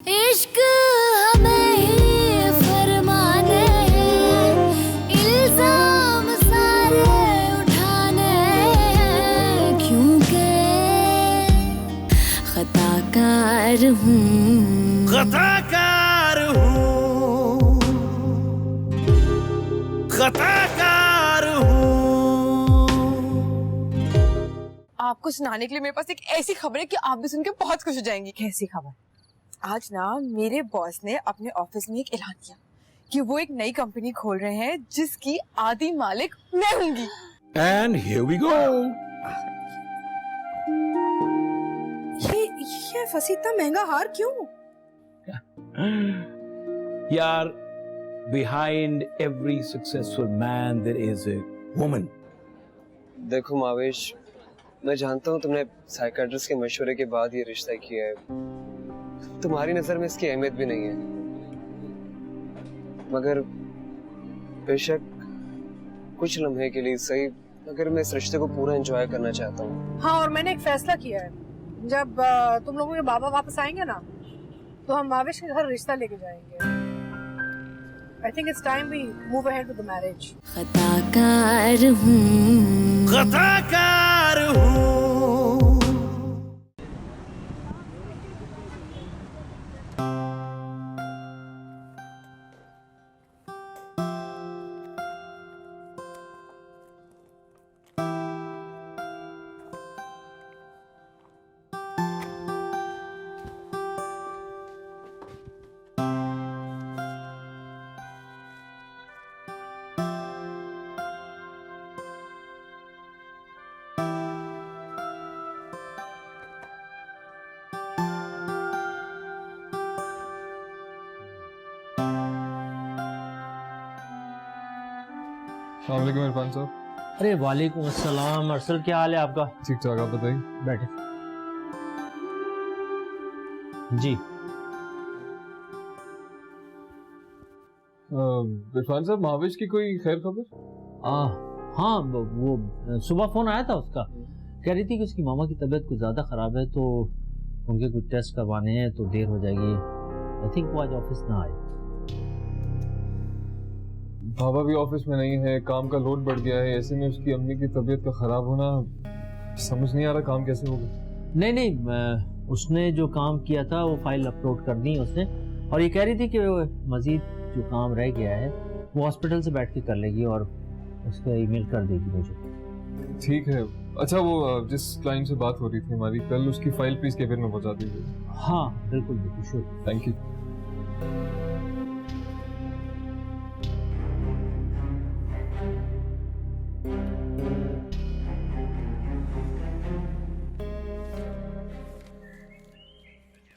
इश्क हमें ही फरमाने हैं, इल्जाम सारे उठाने हैं, क्योंकि खताकार हूँ, खताकार हूँ, खताकार हूँ। आपको सुनाने के लिए मेरे पास एक ऐसी खबर है कि आप भी सुन के बहुत खुश हो जाएंगी। कैसी खबर? आज ना मेरे बॉस ने अपने ऑफिस में एक ऐलान किया कि वो एक नई कंपनी खोल रहे हैं जिसकी आधी मालिक मैं होंगी। And here we go. ये फंसी इतना महंगा हार क्यों? यार, behind every successful man there is a woman. देखो मावेश, मैं जानता हूँ तुमने साइकियाट्रिस्ट के मशवरे के बाद ये रिश्ता किया है। तुम्हारी नजर में इसकी अहमियत भी नहीं है, मगर बेशक कुछ लम्हे के लिए सही, मगर मैं इस रिश्ते को पूरा एंजॉय करना चाहता हूँ। हाँ, और मैंने एक फैसला किया है, जब तुम लोगों के बाबा वापस आएंगे ना, तो हम माविश के घर रिश्ता लेके जाएंगे। I think it's time we move ahead with the marriage. खताकार हूँ, खताकार हूँ। अस्सलाम वालेकुम इरफान साहब। अरे वालेकुम अस्सलाम अरसल, क्या हाल है आपका? ठीक ठाक, आप बताइए। बैठे जी। इरफान साहब, महाविश की कोई खैर खबर? हाँ, वो सुबह फोन आया था उसका, कह रही थी कि उसकी मामा की तबीयत कुछ ज़्यादा ख़राब है, तो उनके कुछ टेस्ट करवाने हैं, तो देर हो जाएगी। आई थिंक वो आज ऑफिस ना आए। बाबा भी ऑफिस में नहीं है, काम का लोड बढ़ गया है, ऐसे में उसकी अम्मी की तबीयत का खराब होना, समझ नहीं आ रहा काम कैसे होगा। नहीं, उसने जो काम किया था वो फाइल अपलोड कर दी उसने, और ये कह रही थी कि मजीद जो काम रह गया है वो हॉस्पिटल से बैठ के कर लेगी और उसका ईमेल कर देगी मुझे। ठीक है। अच्छा, वो जिस क्लाइंट से बात हो रही थी हमारी कल, उसकी फाइल पीस कैबिन में पहुंचा दीजिए। हाँ बिल्कुल बिल्कुल, श्योर। Thank you.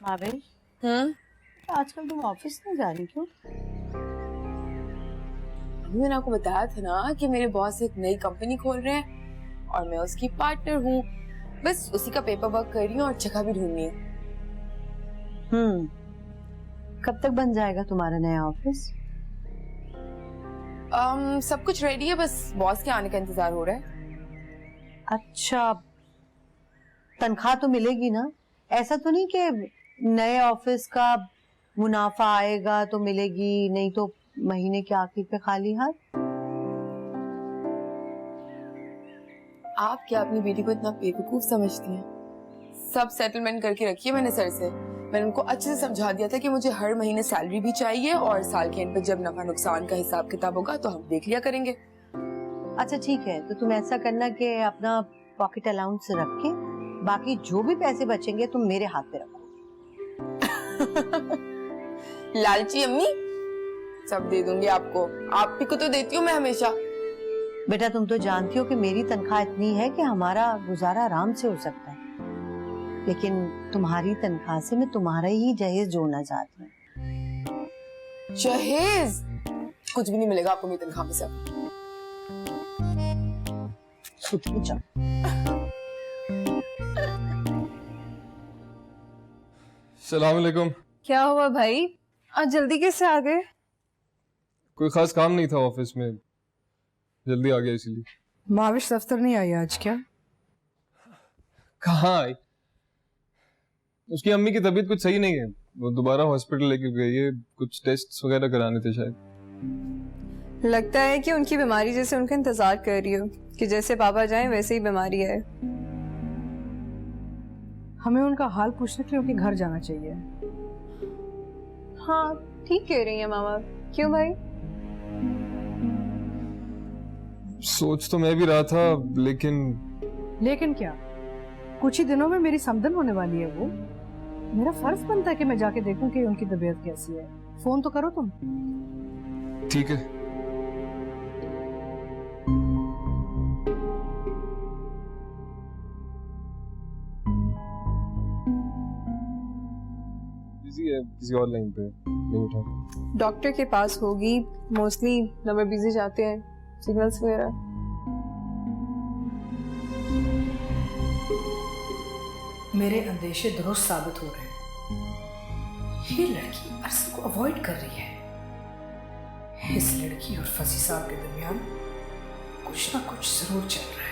माविश, आजकल तुम ऑफिस नहीं जा रही, क्यों? मैंने आपको बताया था ना कि मेरे बॉस एक नई कंपनी खोल रहे हैं और मैं उसकी पार्टनर हूँ। बस उसी का पेपर वर्क कर रही हूँ और जगह भी ढूंढनी है। कब तक बन जाएगा तुम्हारा नया ऑफिस? सब कुछ रेडी है, बस बॉस के आने का इंतजार हो रहा है। अच्छा, तनख्वाह तो मिलेगी ना? ऐसा तो नहीं कि नए ऑफिस का मुनाफा आएगा तो मिलेगी, नहीं तो महीने के आखिर पे खाली हाथ? आप क्या अपनी बेटी को इतना बेवकूफ समझती हैं? सब सेटलमेंट करके रखी है मैंने सर से। मैंने उनको अच्छे से समझा दिया था कि मुझे हर महीने सैलरी भी चाहिए और साल के एंड पे जब नफा नुकसान का हिसाब किताब होगा तो हम देख लिया करेंगे। अच्छा ठीक है, तो तुम ऐसा करना कि अपना पॉकेट अलाउंस रख के बाकी जो भी पैसे बचेंगे तुम मेरे हाथ पे रखो। लालची अम्मी, सब दे दूंगी आपको। आप ही को तो देती हूँ मैं हमेशा। बेटा, तुम तो जानती हो कि मेरी तनख्वाह इतनी है कि हमारा गुजारा आराम से हो सकता है, लेकिन तुम्हारी तनख्वाह से मैं तुम्हारा ही जहेज जोड़ना चाहती हूँ। जहेज? कुछ भी नहीं मिलेगा आपको मेरी तनख्वाह में से। अस्सलाम वालेकुम। क्या हुआ भाई, आज जल्दी कैसे आ गए? कोई खास काम नहीं था ऑफिस में, जल्दी आ गया इसीलिए। माविश दफ्तर नहीं आई आज क्या? कहाँ आई? उसकी अम्मी की तबीयत कुछ सही नहीं है, वो दोबारा हॉस्पिटल लेके गई है, कुछ टेस्ट वगैरह कराने थे शायद। लगता है कि उनकी बीमारी जैसे उनका इंतजार कर रही हो कि जैसे पापा जाएं वैसे ही बीमारी है। हमें उनका हाल पूछने के लिए उनके घर जाना चाहिए। हाँ ठीक कह रही है मामा। क्यों भाई? सोच तो मैं भी रहा था, लेकिन क्या? कुछ ही दिनों में मेरी समदन होने वाली है वो। मेरा फर्ज बनता है कि मैं जाके देखूं कि उनकी तबीयत कैसी है। फोन तो करो तुम। ठीक है। बिजी है, किसी और लाइन पे नहीं उठा। डॉक्टर के पास होगी, मोस्टली नंबर बिजी जाते हैं, सिग्नल्स वगैरह। मेरे अंदेशे दुरुस्त साबित हो रहे हैं। ये लड़की अरसल को अवॉइड कर रही है। इस लड़की और फसी साहब के दरमियान कुछ ना कुछ जरूर चल रहा है।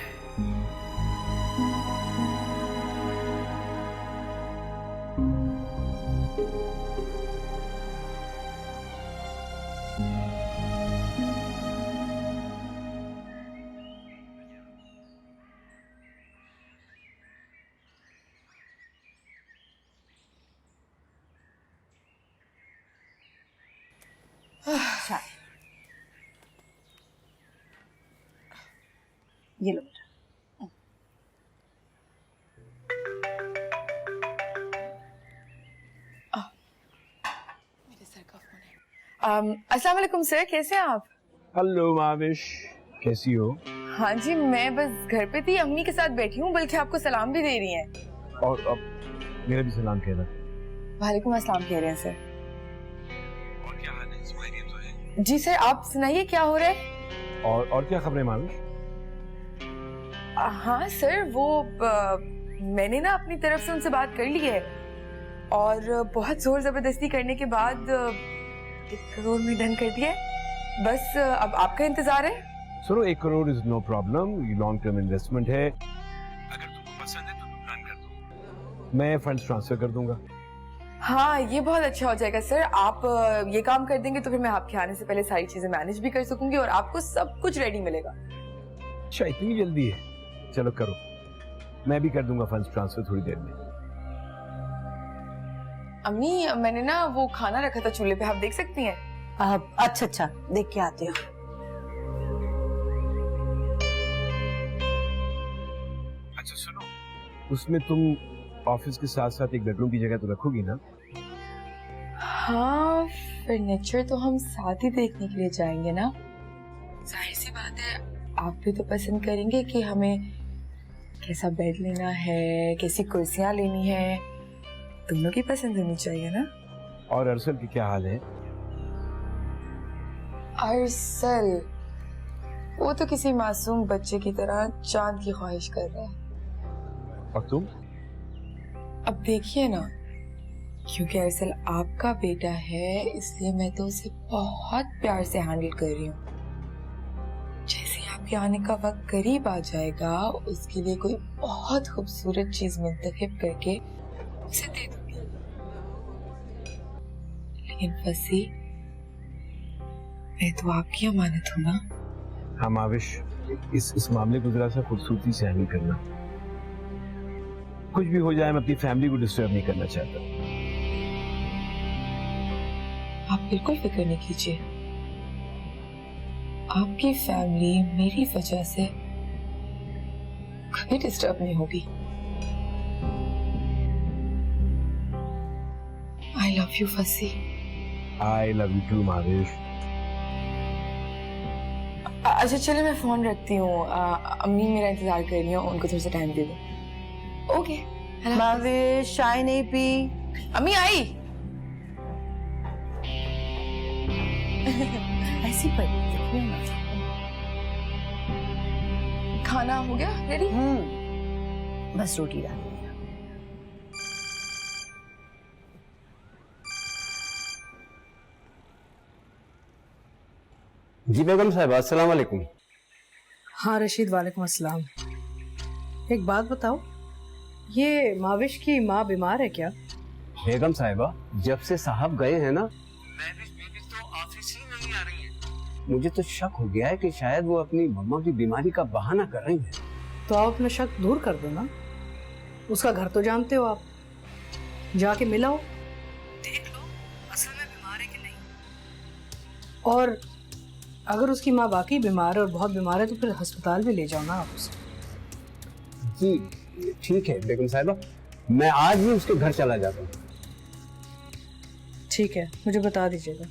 ये लो बेटा। मेरे सर का फोन है। अस्सलाम वालेकुम सर, कैसे हैं आप? हेलो माविश, कैसी हो? हाँ जी, मैं बस घर पे थी, अम्मी के साथ बैठी हूँ, बल्कि आपको सलाम भी दे रही हैं। और अब मेरा भी सलाम कहना। वालेकुम अस्सलाम कह रहे हैं सर। और क्या हाल है? खैरियत तो है? जी सर, आप सुनाइए क्या हो रहा है? और क्या खबरें माविश? हाँ सर, वो मैंने ना अपनी तरफ से उनसे बात कर ली है और बहुत जोर जबरदस्ती करने के बाद 1 करोड़ में डन कर दिया है। बस अब आपका इंतजार है। सुनो, 1 करोड़ इज नो प्रॉब्लम, ये लॉन्ग टर्म इन्वेस्टमेंट है। अगर तुमको पसंद है तो तुम प्लान कर दो, मैं फंड्स ट्रांसफर कर दूंगा। हाँ, ये बहुत अच्छा हो जाएगा सर। आप ये काम कर देंगे तो फिर मैं आपके आने से पहले सारी चीजें मैनेज भी कर सकूंगी और आपको सब कुछ रेडी मिलेगा। अच्छा, इतनी जल्दी है? चलो करो, मैं भी कर दूंगा फंड्स ट्रांसफर थोड़ी देर में। अम्मी, मैंने ना वो खाना रखा था चूल्हे पे, आप देख सकती हैं। अच्छा, देख के आते हो। अच्छा सुनो, उसमें तुम ऑफिस के साथ साथ एक बेडरूम की जगह तो रखोगी ना? हाँ, फर्नीचर तो हम साथ ही देखने के लिए जाएंगे ना। जाहिर सी बात है, आप भी तो पसंद करेंगे कि हमें कैसा बेड लेना है, कैसी कुर्सियां लेनी है, दोनों की पसंद होनी चाहिए ना। और अरसल की क्या हाल है? अरसल, वो तो किसी मासूम बच्चे की तरह चांद की ख्वाहिश कर रहा है। और तुम? अब देखिए ना, क्योंकि अरसल आपका बेटा है, इसलिए मैं तो उसे बहुत प्यार से हैंडल कर रही हूँ। जैसे आपके आने का वक्त करीब आ जाएगा, उसके लिए कोई बहुत खूबसूरत चीज मुंतखब करके उसे दे दूंगी। लेकिन फसी, मैं तो आपकी अमानत हूँ ना। हाँ माविश, इस मामले को जरा सा खूबसूरती से हैंडल करना। कुछ भी हो जाए, मैं अपनी फैमिली को डिस्टर्ब नहीं करना चाहता। आप बिल्कुल फिक्र नहीं कीजिए, आपकी फैमिली मेरी वजह से कभी डिस्टर्ब नहीं होगी। आई love you Fasi. I love you too Mavish. अच्छा चलिए, मैं फोन रखती हूँ। अम्मी मेरा इंतजार कर रही है, उनको थोड़ा सा टाइम दे दो। ओके। माविश, चाय नहीं पी? अम्मी आई। ऐसी पड़ी। खाना हो गया रेडी? बस रोटी डाल। जी बेगम साहब, अस्सलाम वालेकुम। हाँ रशीद, वालेकुम अस्सलाम। एक बात बताओ, ये माविश की माँ बीमार है क्या? बेगम साहिबा, जब से साहब गए हैं ना, महविश बीबी तो ऑफिस ही नहीं आ रही है। मुझे तो शक हो गया है कि शायद वो अपनी मम्मा की बीमारी का बहाना कर रही है। तो आप अपना शक दूर कर दो ना, उसका घर तो जानते हो आप, जाके मिलाओ, देख लो असल में बीमार है कि नहीं। और अगर उसकी माँ वाकई बीमार है और बहुत बीमार है तो फिर अस्पताल भी ले जाओ ना आप उसे। जी ठीक है बेगम साहिबा, मैं आज ही उसके घर चला जाता हूँ। ठीक है, मुझे बता दीजिएगा।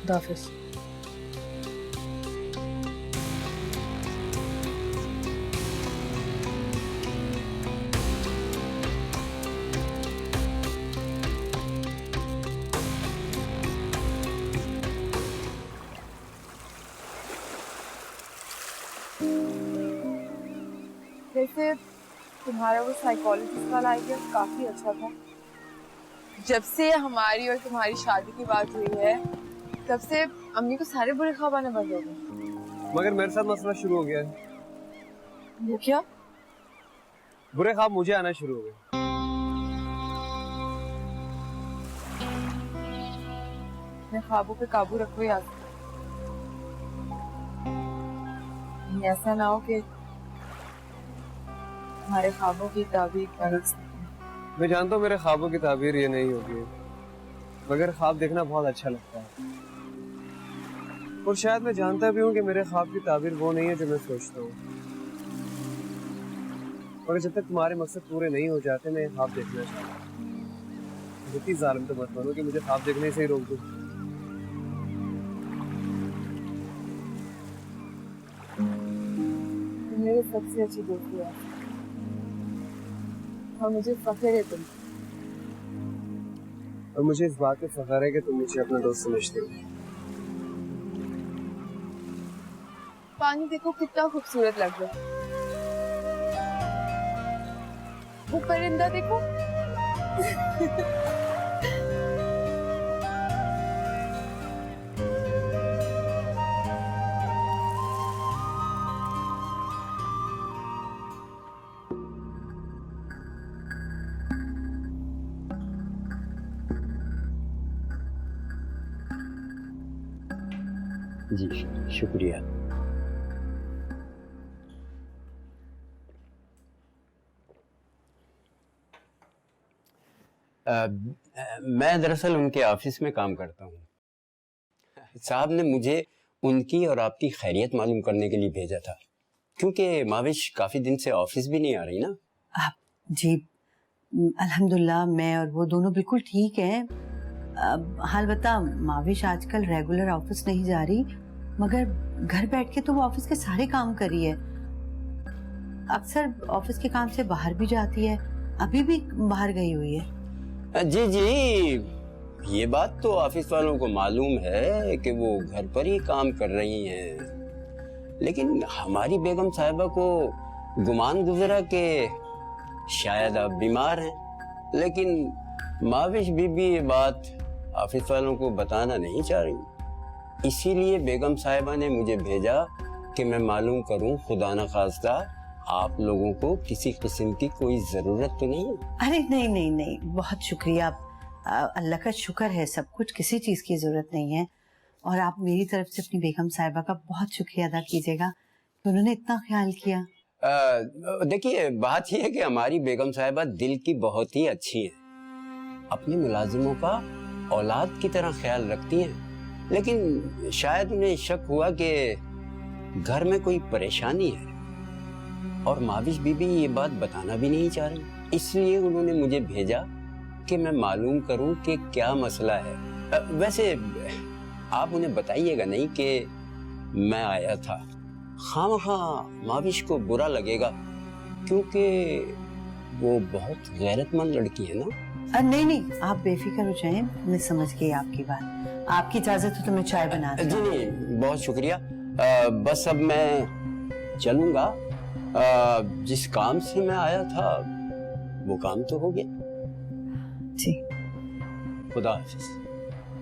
खुदा हाफिज़। वैसे तुम्हारा वो साइकोलॉजिस्ट वाला आइडिया काफी अच्छा था। जब से हमारी और तुम्हारी शादी की बात हुई है तब से अम्मी को सारे बुरे ख्वाब आने बंद हो गए। मगर मेरे साथ मसला शुरू हो गया है। वो क्या? बुरे ख्वाब मुझे आना शुरू हो गए। अपने ख्वाबों पे काबू रखो यार, ऐसा ना हो कि हमारे ख्वाबों की ताबीर गलत। मैं जानता हूँ मेरे ख्वाबों की ताबीर ये नहीं होगी, मगर ख्वाब देखना बहुत अच्छा लगता है। और शायद मैं जानता भी हूँ कि मेरे ख्वाब की ताबीर वो नहीं है जो मैं सोचता हूँ। मगर जब तक तुम्हारे मकसद पूरे नहीं हो जाते मैं ख्वाब देखना चाहता हूँ। इतनी जालिम तो मत बनो कि मुझे ख्वाब देखने से ही रोक दो। मेरे सबसे अच्छी दोस्ती है और मुझे फख्र है तुम। और मुझे इस बात पे फख्र है कि तुम मुझे अपना दोस्त समझते हो। पानी देखो कितना खूबसूरत लग रहा है, वो परिंदा देखो। जी शुक्रिया। मैं दरअसल उनके ऑफिस में काम करता हूँ। साहब ने मुझे उनकी और आपकी खैरियत मालूम करने के लिए भेजा था, क्योंकि माविश काफ़ी दिन से ऑफिस भी नहीं आ रही ना। जी अल्हम्दुलिल्लाह, मैं और वो दोनों बिल्कुल ठीक हैं। हाल बता, माविश आजकल रेगुलर ऑफिस नहीं जा रही, मगर घर बैठ के तो वो ऑफिस के सारे काम कर रही है। अक्सर ऑफिस के काम से बाहर भी जाती है, अभी भी बाहर गई हुई है। जी जी, ये बात तो ऑफिस वालों को मालूम है कि वो घर पर ही काम कर रही हैं, लेकिन हमारी बेगम साहिबा को गुमान गुजरा कि शायद आप बीमार हैं। लेकिन माविश बीबी ये बात ऑफिस वालों को बताना नहीं चाह रही, इसीलिए बेगम साहिबा ने मुझे भेजा कि मैं मालूम करूं खुदा न खास्ता आप लोगों को किसी किस्म की कोई जरूरत तो नहीं। अरे नहीं नहीं नहीं, बहुत शुक्रिया। अल्लाह का शुक्र है, सब कुछ, किसी चीज की जरूरत नहीं है। और आप मेरी तरफ से अपनी बेगम साहिबा का बहुत शुक्रिया अदा कीजिएगा कि उन्होंने इतना ख्याल किया। देखिए, बात यह है कि हमारी बेगम साहिबा दिल की बहुत ही अच्छी है, अपने मुलाजिमों का औलाद की तरह ख्याल रखती हैं, लेकिन शायद उन्हें शक हुआ कि घर में कोई परेशानी है और माविश बीबी ये बात बताना भी नहीं चाह रही, इसलिए उन्होंने मुझे भेजा कि मैं मालूम करूं कि क्या मसला है। वैसे आप उन्हें बताइएगा नहीं कि मैं आया था, खामखा माविश को बुरा लगेगा, क्योंकि वो बहुत गैरतमंद लड़की है ना। नहीं नहीं, आप बेफिक्र हो जाएं, मैं समझ गई आपकी बात। आपकी इजाजत हो तो मैं चाय बना दूं। जी नहीं, बहुत शुक्रिया। बस अब मैं चलूंगा। जिस काम से मैं आया था वो काम तो हो गया। जी, खुदा हाफिज।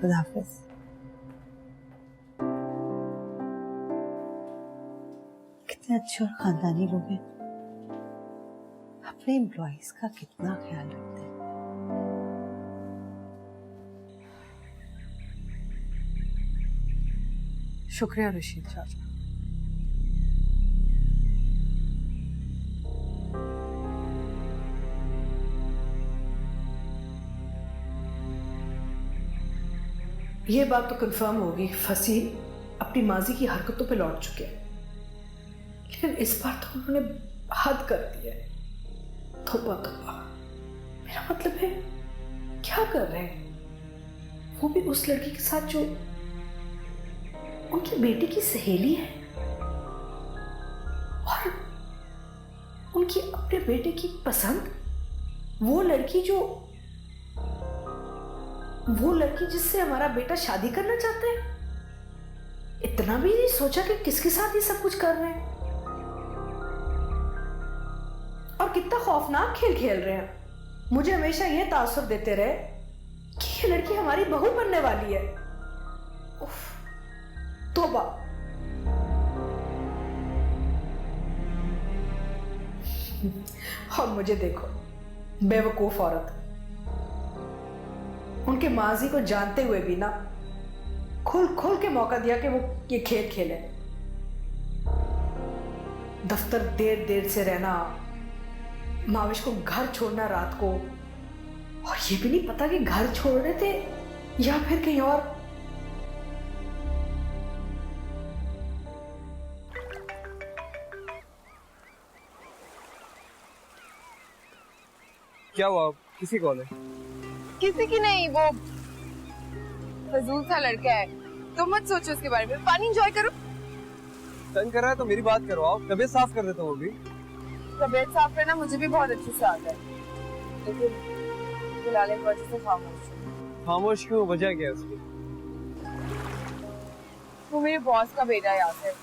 खुदा हाफिज। कितने अच्छे और खानदानी लोग हैं, अपने एम्प्लॉइज का कितना ख्याल रखते हैं। शुक्रिया रशीद चाचा। ये बात तो कंफर्म होगी, फसील अपनी माजी की हरकतों पे लौट चुके हैं, लेकिन इस बार तो उन्होंने हद कर दी है। तौबा तौबा, मेरा मतलब है क्या कर रहे हैं वो भी उस लड़की के साथ जो उनकी बेटी की सहेली है और उनकी अपने बेटे की पसंद, वो लड़की जिससे हमारा बेटा शादी करना चाहते हैं। इतना भी नहीं सोचा कि किसके साथ ये सब कुछ कर रहे हैं और कितना खौफनाक खेल खेल रहे हैं। मुझे हमेशा ये तासुर देते रहे कि ये लड़की हमारी बहू बनने वाली है। उफ, तौबा। और मुझे देखो, बेवकूफ औरत, उनके माजी को जानते हुए भी ना खुल के मौका दिया कि वो ये खेल खेले। दफ्तर देर से रहना, माविश को घर छोड़ना रात को, और ये भी नहीं पता कि घर छोड़ रहे थे या फिर कहीं और। क्या हुआ, किसी कॉल है? किसी की नहीं, वो फजूल सा लड़का है, तुम मत सोचो उसके बारे में। पानी एंजॉय करो। तंग कर रहा है तो मेरी बात करवाओ, तबीयत साफ कर देता हूँ। अभी तबीयत साफ करना मुझे भी बहुत अच्छे से आता है, लेकिन फिलहाल एक वजह से खामोश क्यों? वजह क्या है उसकी? वो मेरे बॉस का बेटा है यासर,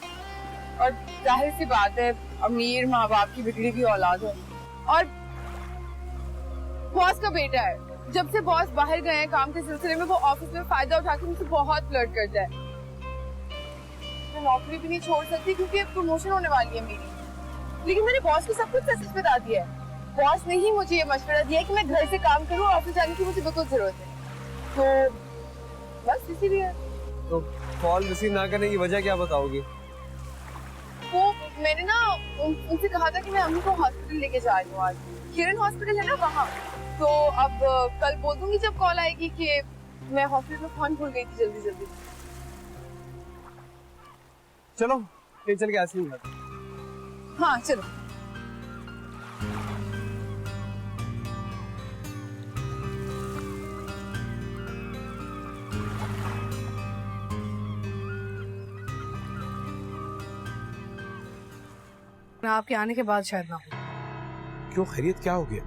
और जाहिर सी बात है अमीर माँ बाप की बिगड़ी हुई औलाद है, और बॉस का बेटा है। जब से बॉस बाहर गए हैं काम के सिलसिले में, वो ऑफिस में फायदा उठा के मुझसे बहुत फ्लर्ट करता है। मैं नौकरी भी नहीं छोड़ सकती क्योंकि अब प्रमोशन होने वाली है मेरी, लेकिन मैंने बॉस को सब कुछ सच बता दिया है। बॉस ने ही मुझे ये मशवरा दिया है कि मैं घर से काम करूं, ऑफिस जाने की मुझे बिल्कुल जरूरत है। तो बस इसीलिए। तो कॉल रिसीव ना करने की वजह क्या बताओगी? वो मैंने ना उनसे कहा था कि मैं अम्मी को हॉस्पिटल लेके जा रही हूँ आज, किरण हॉस्पिटल है ना वहाँ। तो अब कल बोल दूंगी जब कॉल आएगी कि मैं हॉस्पिटल में फोन भूल गई थी जल्दी। चलो ये चल के आइसक्रीम खाते। हाँ चलो। मैं आपके आने के बाद शायद ना हो। क्यों, खैरियत क्या हो गया?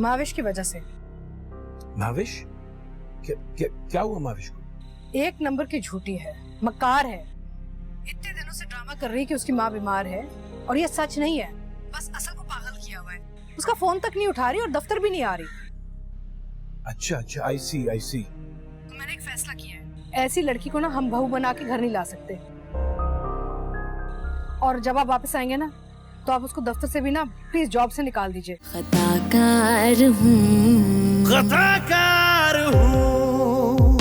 माविश की वजह से। माविश? क्या हुआ माविश को? एक नंबर की झूठी है, मक्कार है। इतने दिनों से ड्रामा कर रही कि उसकी माँ बीमार है, और ये सच नहीं है, बस असल को पागल किया हुआ है। उसका फोन तक नहीं उठा रही और दफ्तर भी नहीं आ रही। अच्छा, आई सी। तो मैंने एक फैसला किया है, ऐसी लड़की को ना हम बहू बना के घर नहीं ला सकते, और जब आप वापस आएंगे ना तो आप उसको दफ्तर से भी ना प्लीज जॉब से निकाल दीजिए। खताकार हूँ।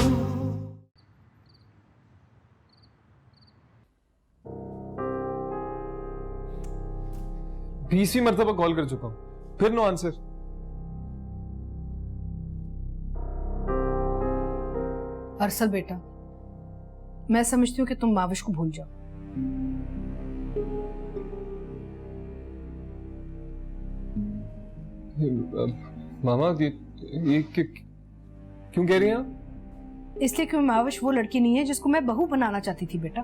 बीसवीं मर्तबा कॉल कर चुका हूँ, फिर नो आंसर। अरसल बेटा, मैं समझती हूँ कि तुम माविश को भूल जाओ। मामा ये क्यों कह रही हैं आप? इसलिए कि माविश वो लड़की नहीं है जिसको मैं बहू बनाना चाहती थी बेटा।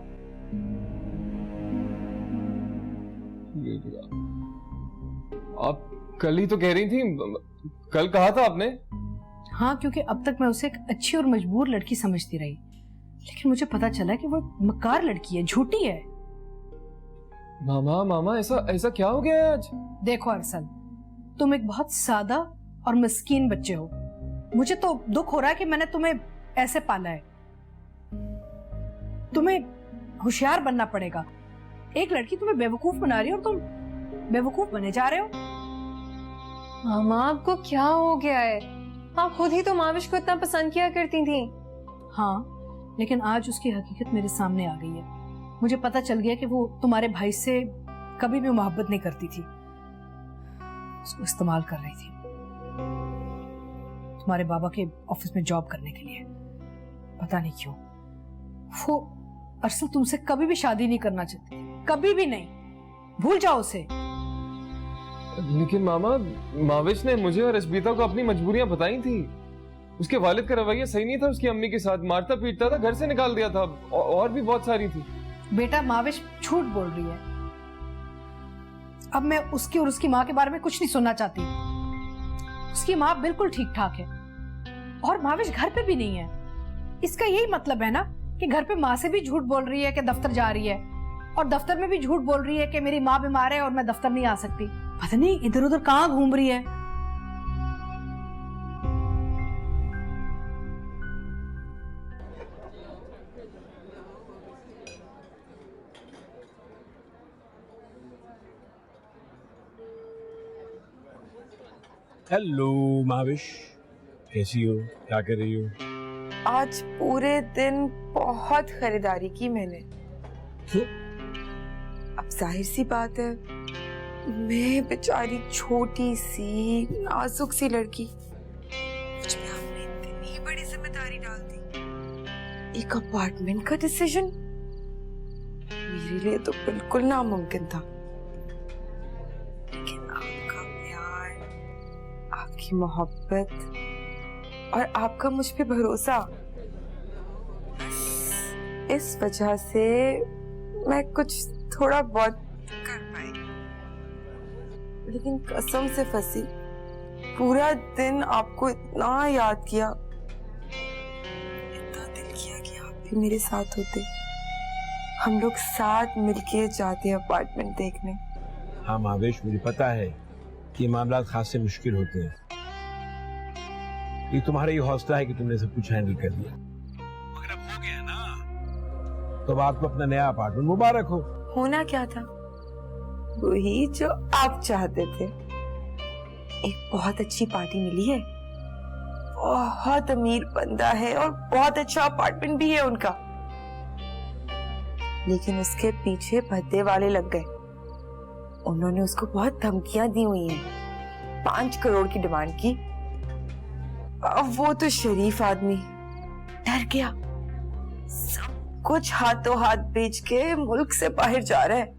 आप कल ही तो कह रही थी, कल कहा था आपने। हाँ, क्योंकि अब तक मैं उसे एक अच्छी और मजबूर लड़की समझती रही, लेकिन मुझे पता चला कि वो मक्कार लड़की है, झूठी है। मामा ऐसा क्या हो गया है आज? देखो अरसल, तुम एक बहुत सादा और मिस्कीन बच्चे हो। मुझे तो दुख हो रहा है कि मैंने तुम्हें ऐसे पाला है। तुम्हें होशियार बनना पड़ेगा। एक लड़की तुम्हें बेवकूफ बना रही है और तुम बेवकूफ बने जा रहे हो। मामा आपको क्या हो गया है? आप खुद ही तो माविश को इतना पसंद किया करती थी। हाँ, लेकिन आज उसकी हकीकत मेरे सामने आ गई है। मुझे पता चल गया कि वो तुम्हारे भाई से कभी भी मोहब्बत नहीं करती थी, उसको इस्तेमाल कर रही थी तुम्हारे बाबा के ऑफिस में जॉब करने के लिए। पता नहीं क्यों वो अरसल तुमसे कभी भी शादी नहीं करना चाहती, कभी भी नहीं, भूल जाओ उसे। लेकिन मामा, माविश ने मुझे और अस्मिता को अपनी मजबूरियां बताई थी। उसके वालिद का रवैया सही नहीं था उसकी अम्मी के साथ, मारता पीटता था, घर से निकाल दिया था, और भी बहुत सारी थी। बेटा माविश झूठ बोल रही है। अब मैं उसकी और उसकी माँ के बारे में कुछ नहीं सुनना चाहती। उसकी माँ बिल्कुल ठीक ठाक है और माविश घर पे भी नहीं है। इसका यही मतलब है ना कि घर पे माँ से भी झूठ बोल रही है कि दफ्तर जा रही है, और दफ्तर में भी झूठ बोल रही है कि मेरी माँ बीमार है और मैं दफ्तर नहीं आ सकती। पता नहीं इधर उधर कहाँ घूम रही है। हेलो माविश, कैसी हो, क्या कर रही हो? आज पूरे दिन बहुत खरीदारी की मैंने। क्यों? अब जाहिर सी बात है, मैं बेचारी छोटी सी नाजुक सी लड़की, मुझ पे आपने इतनी बड़ी जिम्मेदारी डाल दी। एक अपार्टमेंट का डिसीजन मेरे लिए तो बिल्कुल नामुमकिन था, लेकिन आपका प्यार, आपकी मोहब्बत और आपका मुझ पे भरोसा, इस वजह से मैं कुछ थोड़ा बहुत कर पाई। लेकिन कसम से फंसी, पूरा दिन आपको इतना याद किया, इतना दिल किया कि आप भी मेरे साथ होते, हम लोग साथ मिलके जाते अपार्टमेंट देखने। हाँ माविश, मुझे पता है कि ये मामला खास से मुश्किल होते हैं। ये तुम्हारा ही हौसला है कि तुमने सब कुछ हैंडल कर लिया। अगर अब हो गया ना, तो अब आपको अपना नया अपार्टमेंट मुबारक हो। होना क्या था, वही जो आप चाहते थे। एक बहुत अच्छी पार्टी मिली है, बहुत अमीर बंदा है और बहुत अच्छा अपार्टमेंट भी है उनका, लेकिन उसके पीछे भद्दे वाले लग गए। उन्होंने उसको बहुत धमकियां दी हुई हैं, 5 करोड़ की डिमांड की। अब वो तो शरीफ आदमी डर गया, सब कुछ हाथों हाथ बेच के मुल्क से बाहर जा रहा है,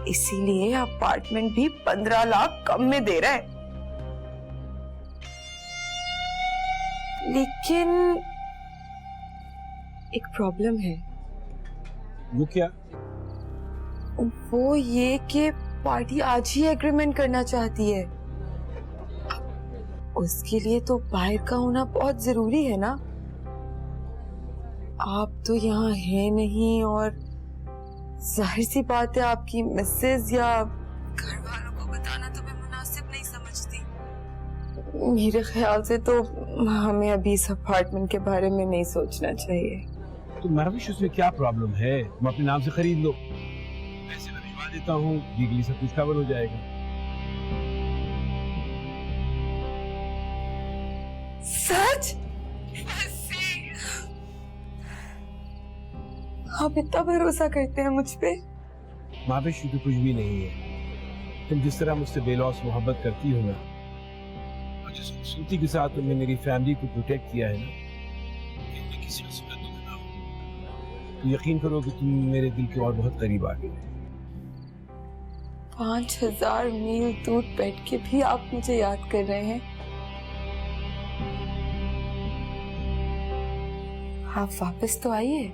इसीलिए अपार्टमेंट भी 15 लाख कम में दे रहा है। लेकिन एक प्रॉब्लम है। वो क्या? वो ये कि पार्टी आज ही एग्रीमेंट करना चाहती है। उसके लिए तो बाहर का होना बहुत जरूरी है ना। आप तो यहाँ है नहीं, और जाहिर सी बात है आपकी मिसेज या घर वालों को बताना तो मैं मुनासिब नहीं समझती। मेरे ख्याल से तो हमें अभी इस अपार्टमेंट के बारे में नहीं सोचना चाहिए। तो माविश, उसमें क्या प्रॉब्लम है? तुम अपने नाम से खरीद लो, पैसे मैं भिजवा देता हूँ, लीगली सब कुछ कवर हो जाएगा। सच? आप इतना भरोसा करते हैं मुझ पे? माविश, ये तो कुछ भी नहीं है। तुम जिस तरह मुझसे बेलौस मोहब्बत करती हो ना, और जिस खूबसूरती के साथ तुमने मेरी फैमिली को प्रोटेक्ट किया है ना, मैं किसी को सिफत नहीं बनाऊं। तो यकीन करो कि तुम मेरे दिल के और बहुत करीब आ गए। 5000 मील दूर बैठ के भी आप मुझे याद कर रहे हैं। आप वापस तो आइए,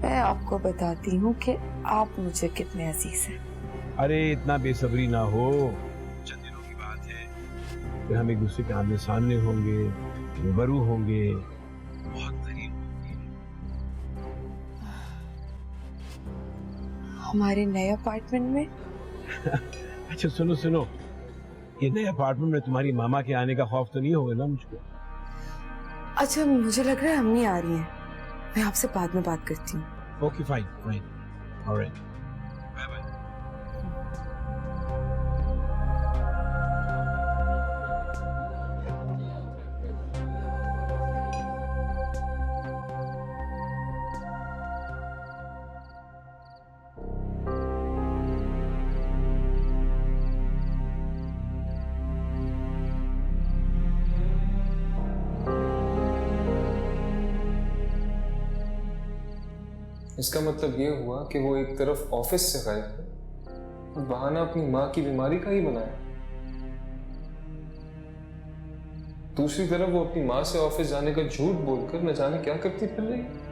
मैं आपको बताती हूँ कि आप मुझे कितने अजीज हैं। अरे इतना बेसब्री ना हो, चंद दिनों की बात है, फिर हम एक दूसरे के आमने सामने होंगे, रूबरू होंगे, बहुत करीब होंगे। हमारे नए अपार्टमेंट में? अच्छा सुनो सुनो, ये नए अपार्टमेंट में तुम्हारी मामा के आने का खौफ तो नहीं होगा ना मुझको? अच्छा, मुझे लग रहा है अम्मी आ रही हैं, मैं आपसे बाद में बात करती हूँ। Okay fine fine, alright, bye bye. इसका मतलब ये हुआ कि वो एक तरफ ऑफिस से गायब है और बहाना अपनी माँ की बीमारी का ही बनाया। दूसरी तरफ वो अपनी माँ से ऑफिस जाने का झूठ बोलकर न जाने क्या करती फिर रही।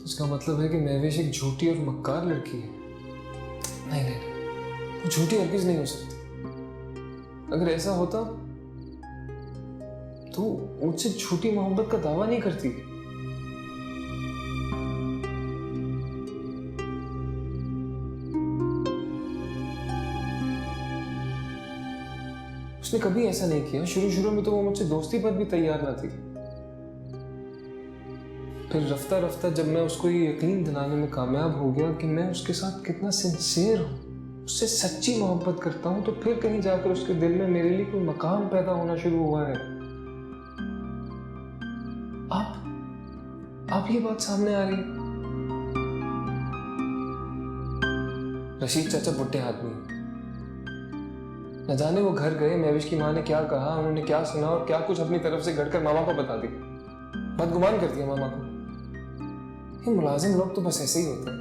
इसका मतलब है कि महवेश एक झूठी और मक्कार लड़की है। नहीं नहीं नहीं, वो झूठी हरगिज नहीं हो सकती। अगर ऐसा होता तो मुझसे झूठी मोहब्बत का दावा नहीं करती। उसने कभी ऐसा नहीं किया। शुरू शुरू में तो वो मुझसे दोस्ती पर भी तैयार ना थी। फिर रफ्ता रफ्ता जब मैं उसको ये यकीन दिलाने में कामयाब हो गया कि मैं उसके साथ कितना सिंसियर हूँ, उससे सच्ची मोहब्बत करता हूँ, तो फिर कहीं जाकर उसके दिल में मेरे लिए कोई मकाम पैदा होना शुरू हुआ है। आप ये बात सामने आ रही है। रशीद चाचा बुढ़े आदमी हैं। न जाने वो घर गए, महविश की माँ ने क्या कहा, उन्होंने क्या सुना और क्या कुछ अपनी तरफ से घटकर मामा को बता दिया। बदगुमान कर दिया मामा को। ये मुलाजिम लोग तो बस ऐसे ही होते हैं,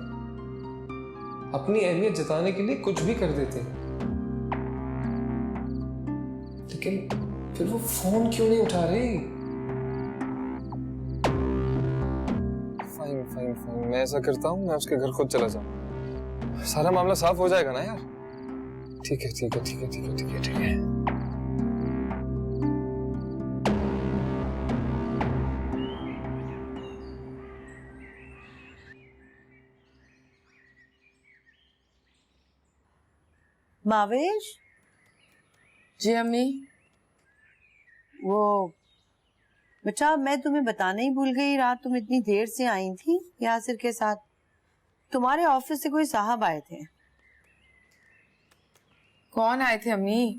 अपनी अहमियत जताने के लिए कुछ भी कर देते हैं। लेकिन फिर वो फोन क्यों नहीं उठा रहे? फाइन फाइन फाइन, मैं ऐसा करता हूँ, मैं उसके घर खुद चला जाऊँ। सारा मामला साफ हो जाएगा ना यार। ठीक है ठीक है ठीक है ठीक है ठीक है ठीक है। मावेश, जी अम्मी। वो बेटा, मैं तुम्हें बताना ही भूल गई, रात तुम इतनी देर से आई थी यासिर के साथ। तुम्हारे ऑफिस से कोई साहब आए थे। कौन आए थे अम्मी?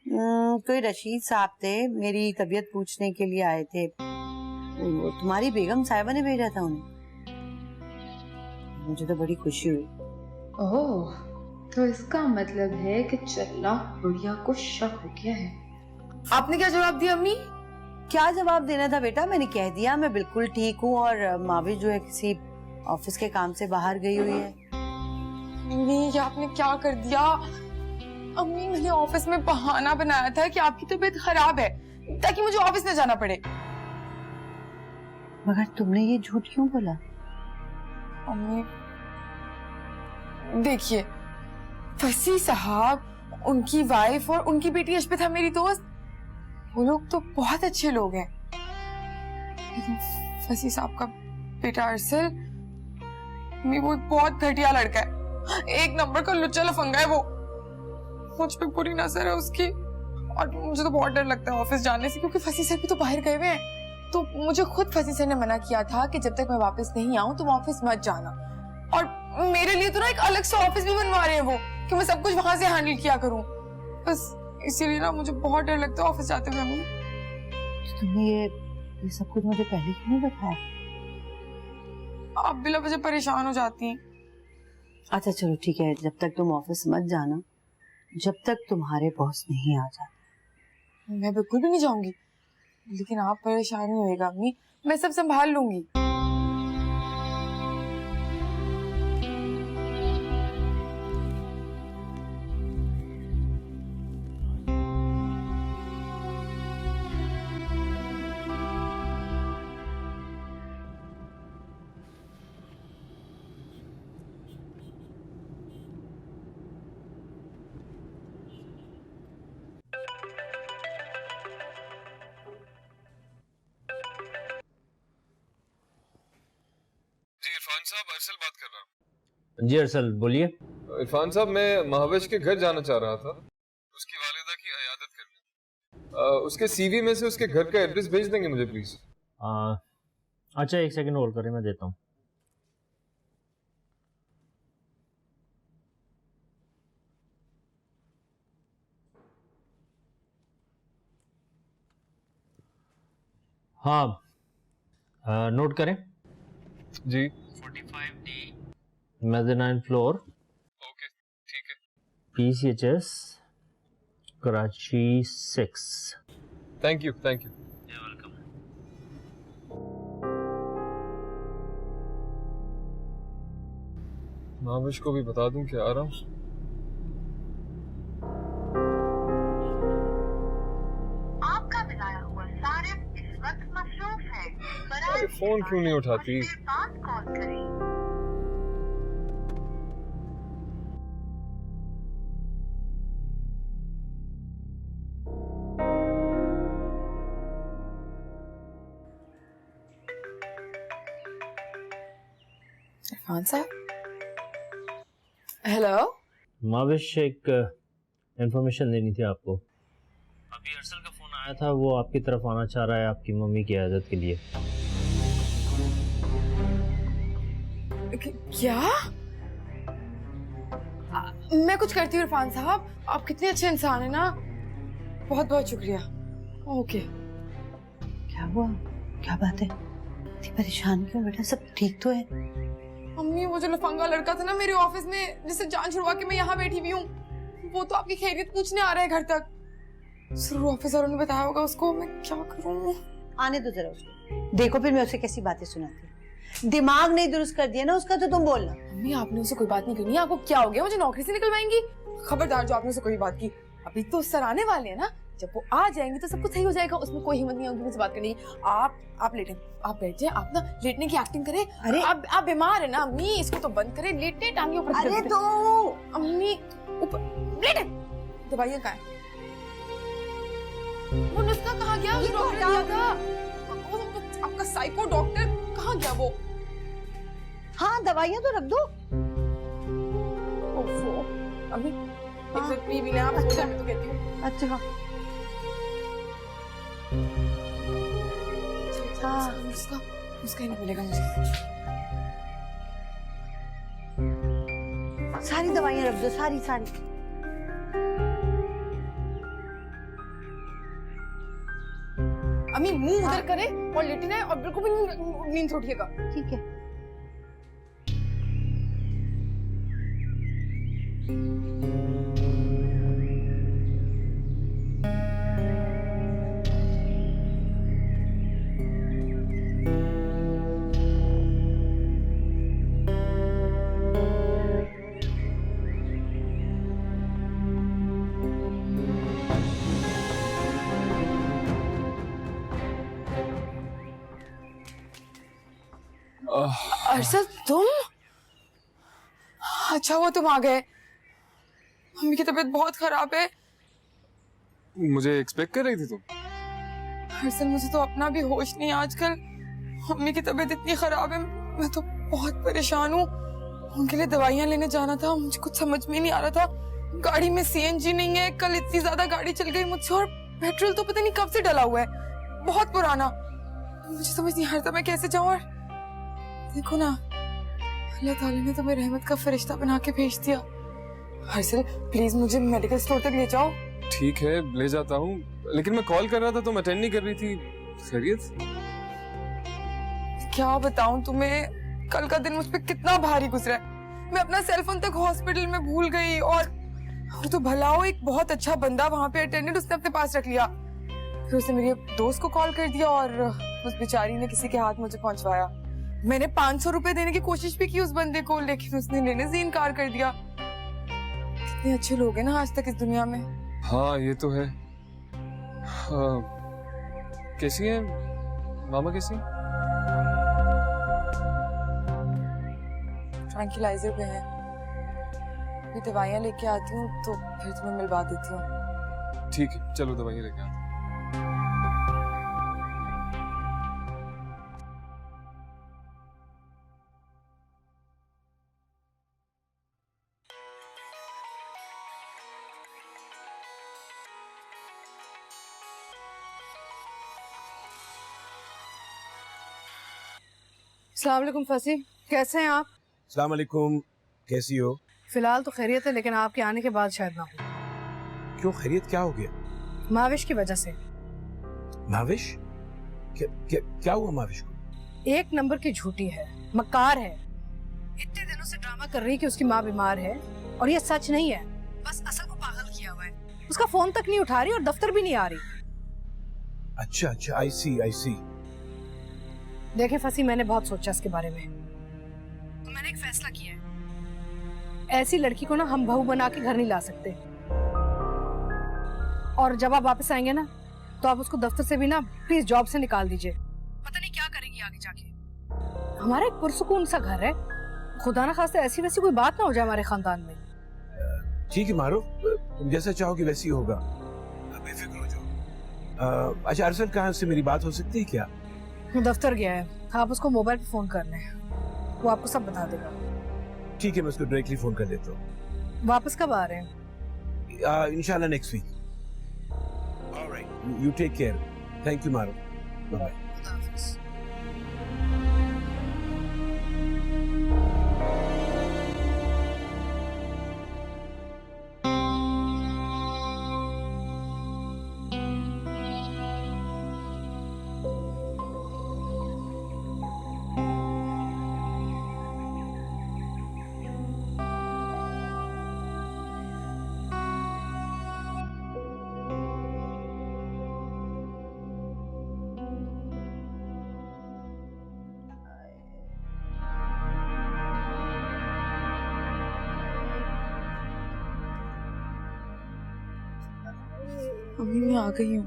कोई रशीद साहब थे, मेरी तबीयत पूछने के लिए आए थे। वो तुम्हारी बेगम साहिबा ने भेजा था उन्हें। मुझे तो बड़ी खुशी हुई। ओह, तो इसका मतलब है कि चल्ला बुढ़िया को शक हो गया है। आपने क्या जवाब दिया अम्मी? क्या जवाब देना था बेटा, मैंने कह दिया मैं बिल्कुल ठीक हूँ और माविश जो है किसी ऑफिस के काम से बाहर गई हुई है। अम्मी, ये आपने क्या कर दिया? अम्मी, मैंने ऑफिस में बहाना बनाया था कि आपकी तबीयत खराब है ताकि मुझे ऑफिस न जाना पड़े। मगर तुमने ये झूठ क्यों बोला? अम्मी देखिए, फसी साहब, उनकी वाइफ और उनकी बेटी अशबिता मेरी दोस्त, वो लोग तो बहुत अच्छे लोग हैं। लेकिन फसी साहब का बेटा अरसल, वो एक बहुत घटिया लड़का है, एक नंबर का लुच्चा लफंगा है। वो मुझ पे पूरी नजर है उसकी और मुझे तो बहुत डर लगता है ऑफिस जाने से, क्योंकि फसी सर भी तो बाहर गए हुए हैं। तो मुझे खुद फसी सर ने मना किया था कि जब तक मैं वापस नहीं आऊं तुम ऑफिस मत जाना। और मेरे लिए तो ना एक अलग से ऑफिस भी बनवा रहे हैं वो, कि मैं सब कुछ वहां से हैंडल किया करूं। बस इसीलिए ना मुझे बहुत डर लगता है ऑफिस जाते हुए। अम्मी, तुमने ये सब कुछ मुझे पहले क्यों नहीं बताया? आप बिला वजह परेशान हो जाती हैं। अच्छा चलो ठीक है, जब तक तुम ऑफिस मत जाना, जब तक तुम्हारे बॉस नहीं आ जाते। मैं बिल्कुल भी नहीं जाऊंगी, लेकिन आप परेशान नहीं होएगा अम्मी, मैं सब संभाल लूंगी। इरफान साहब, अरसल बात कर रहा हूँ। जी अरसल बोलिए। इरफान साहब, मैं महावेश के घर जाना चाह रहा था उसकी वालिदा की इयादत करने। उसके सीवी में से उसके घर का एड्रेस भेज देंगे मुझे प्लीज? अच्छा एक सेकंड होल्ड करें, मैं देता हूँ। हाँ, नोट करें। जी। 45D मेज़नाइन floor. ओके, ठीक है। PCHS Karachi 6। Thank you, thank you. Mavish को भी बता दूं कि आ रहा हूँ। आपका मिलाया हुआ सारिफ इस वक्त मसरूफ है। अरे फोन क्यों नहीं उठाती? बाद कॉल करें। इरफान साहब, हेलो। माविश, एक इंफॉर्मेशन देनी थी आपको। अभी अरसल का फोन आया था, वो आपकी तरफ आना चाह रहा है आपकी मम्मी की इयादत के लिए। क्या? मैं कुछ करती हूँ इरफान साहब, आप कितने अच्छे इंसान हैं ना, बहुत बहुत शुक्रिया। ओके। क्या हुआ? क्या बात है? इतनी परेशान क्यों बेटा? सब ठीक तो है? मम्मी, वो जो लफंगा लड़का था ना मेरे ऑफिस में, जिससे जान छुड़वा के मैं यहाँ बैठी हुई हूँ, वो तो आपकी खैरियत पूछने आ रहा है घर तक। जरूर ऑफिसरों ने बताया होगा उसको। मैं क्या करूँ? आने दो जरा उसको, देखो फिर मैं उसे कैसी बातें सुनाती। दिमाग नहीं दुरुस्त कर दिया ना उसका तो तुम बोलना। मम्मी, आपने उसे कोई बात नहीं करनी है। आपको क्या हो गया? मुझे नौकरी से निकलवाएंगी? खबरदार जो आपने उसे कोई बात की। अभी तो सर आने वाले हैं ना, जब वो आ जाएंगे तो सब कुछ सही हो जाएगा। उसमें कोई हिम्मत नहीं होगी मुझसे बात करने की। आप लेटे, आप बैठ जाए। आप ना लेटने की एक्टिंग करें। अरे आप बीमार है ना अम्मी, इसको तो बंद करें। लेटे, टांगे ऊपर। अरे तो अम्मी ऊपर लेटे। दवाइयाँ कहाँ है? वो नुस्खा कहाँ गया? ये तो डॉक्टर हटा। दिया था। वो आपका साइको डॉक्टर कहाँ गया वो? हाँ, दवाइयाँ तो रख दो। ओफो, अम्मी एक मिनट पी भी लें आप। अच्छा। मैं तो कहती हूँ। अच्छा उसका ही नहीं मिलेगा मुझे। सारी दवाइयाँ रख दो, सारी। अम्मी मुंह उधर करे और लेटना है और बिल्कुल भी नींद से उठिएगा। ठीक है। अरशद, तुम? अच्छा वो तुम आ गए। मम्मी की तबीयत बहुत खराब है। मुझे एक्सपेक्ट कर रही थी तुम? अरशद, मुझे तो अपना भी होश नहीं है आजकल। मम्मी की तबीयत इतनी खराब है, मैं तो बहुत परेशान हूँ। उनके लिए दवाइयाँ लेने जाना था, मुझे कुछ समझ में नहीं आ रहा था। गाड़ी में CNG नहीं है। कल इतनी ज्यादा गाड़ी चल गई मुझसे, और पेट्रोल तो पता नहीं कब से डला हुआ है, बहुत पुराना। मुझे समझ नहीं आ रहा मैं कैसे जाऊँ। और देखो ना, अल्लाह ताला ने तुम्हें रहमत का फरिश्ता बना के भेज दिया। हर्षल, प्लीज मुझे मेडिकल स्टोर तक ले जाओ। ठीक है, ले जाता हूँ, लेकिन मैं कॉल कर रहा था तुम अटेंड नहीं कर रही थी। खैरियत? क्या बताऊं तुम्हें, कल का दिन मुझ पे कितना भारी गुजरा है। मैं अपना सेलफोन तक हॉस्पिटल में भूल गई, और वो तो भला हो एक बहुत अच्छा बंदा वहां पे अटेंडेंट, उसने अपने पास रख लिया। फिर उसने मेरे दोस्त को कॉल कर दिया और उस बेचारी ने किसी के हाथ मुझे पहुंचवाया। मैंने 500 रुपए देने की कोशिश भी की उस बंदे को, लेकिन उसने लेने से इनकार कर दिया। कितने अच्छे लोग हैं ना आज तक इस दुनिया में। हाँ ये तो है। कैसी है मामा? कैसी? ट्रैंक्विलाइजर पे है। ये दवाइयाँ लेके आती हूँ तो फिर तुम्हें मिलवा देती हूँ। ठीक है, चलो दवाइयाँ लेके आते। अस्सलाम वालेकुम फसी, कैसे हैं आप? अस्सलाम वालेकुम, कैसी हो? फिलहाल तो खैरियत है, लेकिन आपके आने के बाद शायद ना हो। क्यों, खैरियत क्या हो गया? माविश की वजह से। माविश? क्या हुआ माविश को? एक नंबर की झूठी है, मक्कार है। इतने दिनों से ड्रामा कर रही है कि उसकी माँ बीमार है और ये सच नहीं है, बस असल को पागल किया हुआ है। उसका फोन तक नहीं उठा रही और दफ्तर भी नहीं आ रही। अच्छा, आई सी। देखे फंसी, मैंने बहुत सोचा इसके बारे में, तो मैंने एक फैसला किया है। ऐसी लड़की को ना हम बहू बना के घर नहीं ला सकते, और जब आप वापस आएंगे ना तो आप उसको दफ्तर से भी ना प्लीज जॉब से निकाल दीजिए। पता नहीं क्या करेगी आगे जाके। हमारा एक पुरसुकून सा घर है, खुदा ना खास्ते ऐसी वैसी कोई बात ना हो जाए हमारे खानदान में। ठीक है मारो, तुम जैसा चाहोगे वैसी होगा, बेफिक्र हो जाओ। अच्छा अरसल, कहाँ से मेरी बात हो सकती है क्या? वो दफ्तर गया है, आप उसको मोबाइल पे फोन कर लें, वो आपको सब बता देगा। ठीक है, मैं उसको डायरेक्टली फोन कर देता हूँ। वापस कब आ रहे हैं? इंशाल्लाह next week. Alright, you take care. Thank you मारो, बाय बाय। अभी मैं आ गई हूँ,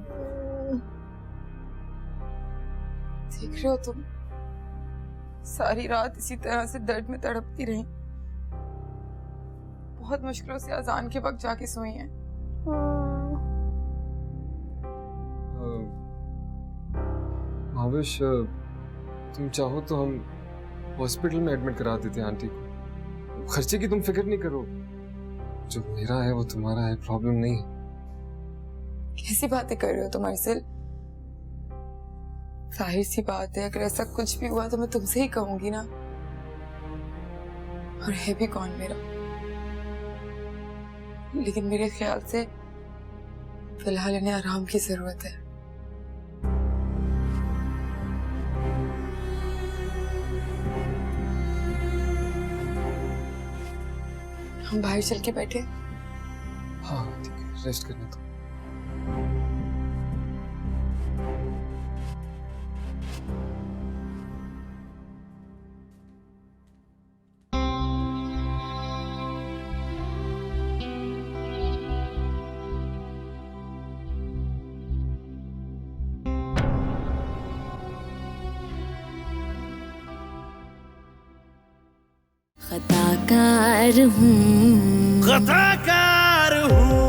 देख रहे हो तुम, सारी रात इसी तरह से दर्द में तड़पती रही। बहुत मुश्किलों से अजान के वक्त जाके सोई हैं। भावेश, तुम चाहो तो हम हॉस्पिटल में एडमिट करा देते हैं आंटी को। खर्चे की तुम फिक्र नहीं करो, जो मेरा है वो तुम्हारा है, प्रॉब्लम नहीं है। कैसी बातें कर रहे हो तुम अरसल? जाहिर सी बात है, अगर ऐसा कुछ भी हुआ तो मैं तुमसे ही कहूंगी ना, और है भी कौन मेरा। लेकिन मेरे ख्याल से फिलहाल इन्हें आराम की जरूरत है। हम बाहर चल के बैठे? हाँ ठीक है, रेस्ट करने दो। खताकार हूँ, खताकार हूँ।